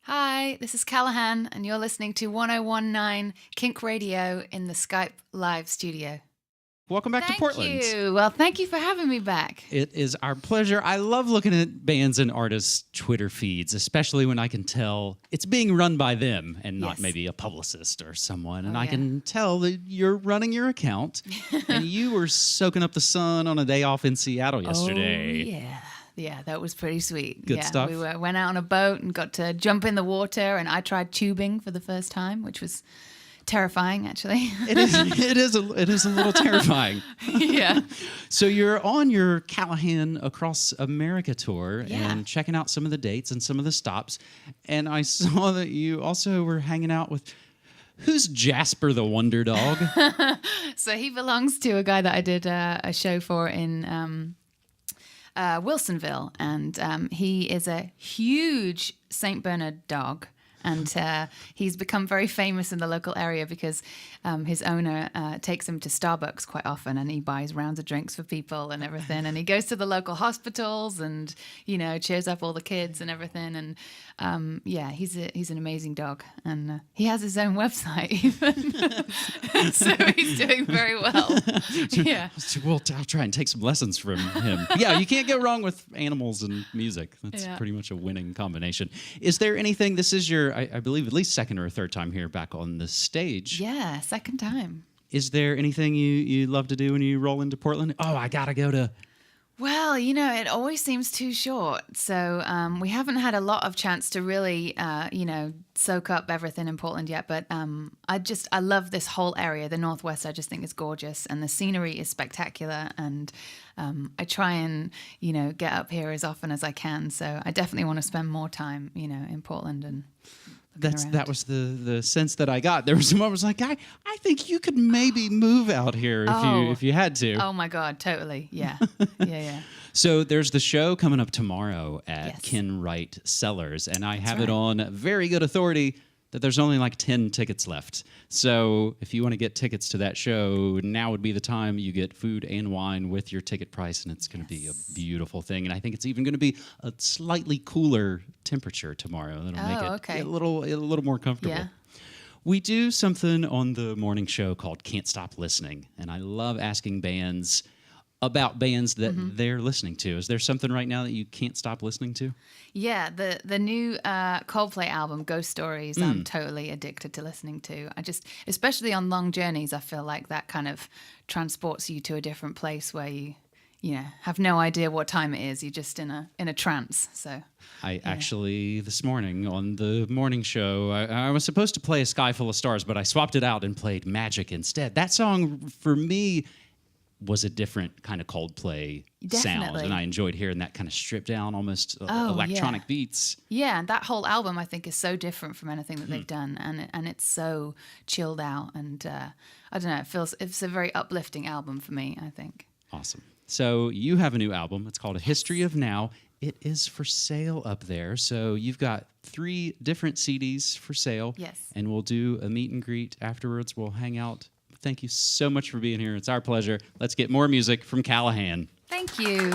Hi, this is Callaghan, and you're listening to 101.9 KINK Radio in the Skype live studio. Welcome back to Portland. Thank you. Well, thank you for having me back. It is our pleasure. I love looking at bands and artists' Twitter feeds, especially when I can tell it's being run by them and not Yes. maybe a publicist or someone. And Oh, I yeah. can tell that you're running your account and you were soaking up the sun on a day off in Seattle yesterday. Oh, yeah. Yeah, that was pretty sweet. Good stuff. We went out on a boat and got to jump in the water, and I tried tubing for the first time, which was terrifying, actually. It is a little terrifying. Yeah. So you're on your Callaghan Across America tour Yeah. and checking out some of the dates and some of the stops. And I saw that you also were hanging out with, who's Jasper the Wonder Dog? So he belongs to a guy that I did a show for in Wilsonville, and he is a huge St. Bernard dog. And he's become very famous in the local area because his owner takes him to Starbucks quite often, and he buys rounds of drinks for people and everything. And he goes to the local hospitals and, cheers up all the kids and everything. And he's an amazing dog. And he has his own website even. So he's doing very well. Yeah. Well, I'll try and take some lessons from him. Yeah, you can't go wrong with animals and music. That's pretty much a winning combination. Is there anything, this is your, I believe, at least second or third time here back on the stage. Yeah, second time. Is there anything you love to do when you roll into Portland? Oh, I got to go to... Well, it always seems too short. So we haven't had a lot of chance to really, soak up everything in Portland yet. But I love this whole area. The Northwest, I just think is gorgeous. And the scenery is spectacular. And I try and, get up here as often as I can. So I definitely want to spend more time, in Portland and That was the sense that I got. There was a moment I was like, I think you could maybe move out here if you had to. Oh my God, totally. Yeah. Yeah. So there's the show coming up tomorrow at Yes. Ken Wright Cellars, and I have right. it on very good authority that there's only like 10 tickets left. So if you want to get tickets to that show, now would be the time. You get food and wine with your ticket price, and it's going to be a beautiful thing. And I think it's even going to be a slightly cooler temperature tomorrow. That'll make it a little more comfortable. Yeah. We do something on the morning show called Can't Stop Listening, and I love asking bands about bands that they're listening to. Is there something right now that you can't stop listening to? Yeah, the new Coldplay album, Ghost Stories, I'm totally addicted to listening to. Especially on long journeys, I feel like that kind of transports you to a different place where you have no idea what time it is. You're just in a trance. So I actually, this morning on the morning show, I was supposed to play A Sky Full of Stars, but I swapped it out and played Magic instead. That song, for me, was a different kind of Coldplay sound, Definitely. and I enjoyed hearing that kind of stripped down, almost electronic beats. yeah, and that whole album I think is so different from anything that they've done, and it's so chilled out, and I don't know, it's a very uplifting album for me, I think. Awesome. So you have a new album. It's called A History of Now. It is for sale up there. So you've got 3 different CDs for sale. Yes. And we'll do a meet and greet afterwards. We'll hang out. Thank you so much for being here. It's our pleasure. Let's get more music from Callaghan. Thank you.